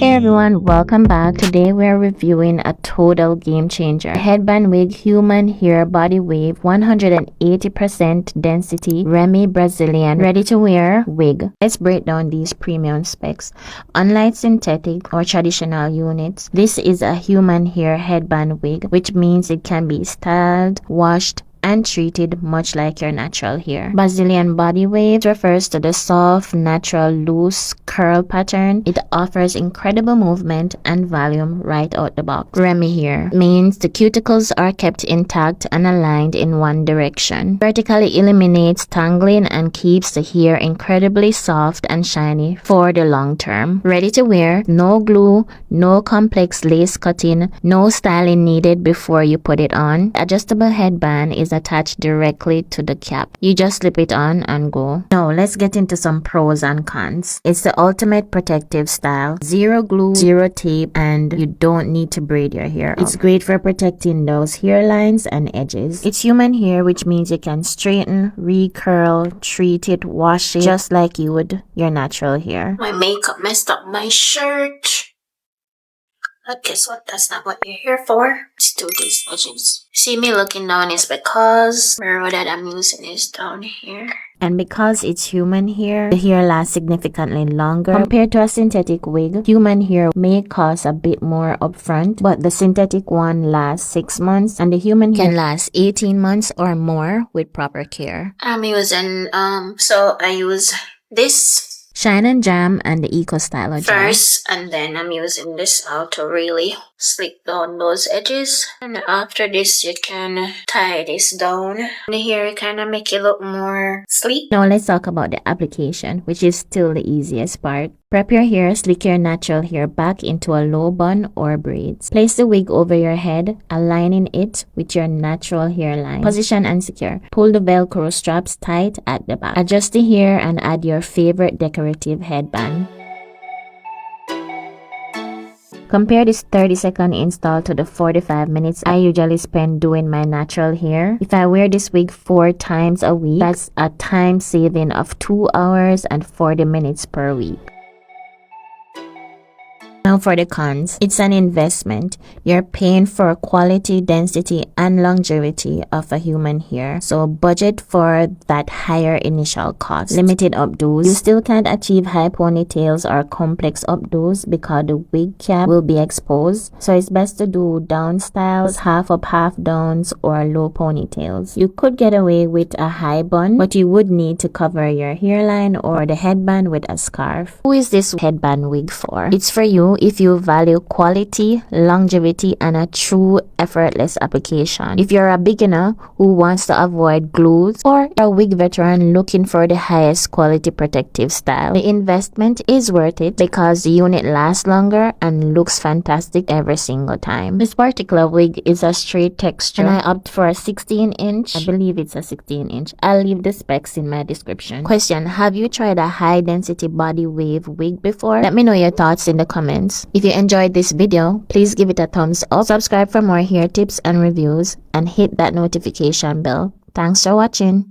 Hey everyone, welcome back. Today we're reviewing a total game changer. Headband wig, human hair body wave, 180% density, Remy Brazilian, ready to wear wig. Let's break down these premium specs. Unlike synthetic or traditional units, this is a human hair headband wig, which means it can be styled, washed, and treated much like your natural hair. Brazilian body wave refers to the soft, natural, loose curl pattern. It offers incredible movement and volume right out the box. Remy hair means the cuticles are kept intact and aligned in one direction. Vertically eliminates tangling and keeps the hair incredibly soft and shiny for the long term. Ready to wear, no glue, no complex lace cutting, no styling needed before you put it on. Adjustable headband is attached directly to the cap. You just slip it on and go. Now let's get into some pros and cons. It's the ultimate protective style. Zero glue, zero tape, and you don't need to braid your hair up. It's great for protecting those hairlines and edges. It's human hair, which means you can straighten, recurl, treat it, wash it, just like you would your natural hair. My makeup messed up my shirt. But guess what? That's not what you're here for. Let's do these edges. See me looking down is because the mirror that I'm using is down here. And because it's human hair, the hair lasts significantly longer. Compared to a synthetic wig, human hair may cost a bit more upfront, but the synthetic one lasts 6 months and the human hair can last 18 months or more with proper care. I'm using, so I use this Shine and Jam and the Eco Styler Gel. first, and then I'm using this now to really slick down those edges. And after this, you can tie this down. The hair kind of make it look more sleek. Now let's talk about the application, which is still the easiest part. Prep your hair, slick your natural hair back into a low bun or braids. Place the wig over your head, aligning it with your natural hairline. Position and secure. Pull the Velcro straps tight at the back. Adjust the hair and add your favorite decorative headband. Compare this 30-second install to the 45 minutes I usually spend doing my natural hair. If I wear this wig 4 times a week, that's a time saving of 2 hours and 40 minutes per week. Now for the cons. It's an investment. You're paying for quality, density, and longevity of a human hair. So budget for that higher initial cost. Limited updos. You still can't achieve high ponytails or complex updos because the wig cap will be exposed. So it's best to do down styles, half up, half downs, or low ponytails. You could get away with a high bun, but you would need to cover your hairline or the headband with a scarf. Who is this headband wig for? It's for you if you value quality, longevity, and a true effortless application. If you're a beginner who wants to avoid glues, or a wig veteran looking for the highest quality protective style, the investment is worth it because the unit lasts longer and looks fantastic every single time. This particular wig is a straight texture and I opt for a 16-inch. I believe it's a 16-inch. I'll leave the specs in my description. Question: have you tried a high density body wave wig before? Let me know your thoughts in the comments. If you enjoyed this video, please give it a thumbs up, subscribe for more hair tips and reviews, and hit that notification bell. Thanks for watching.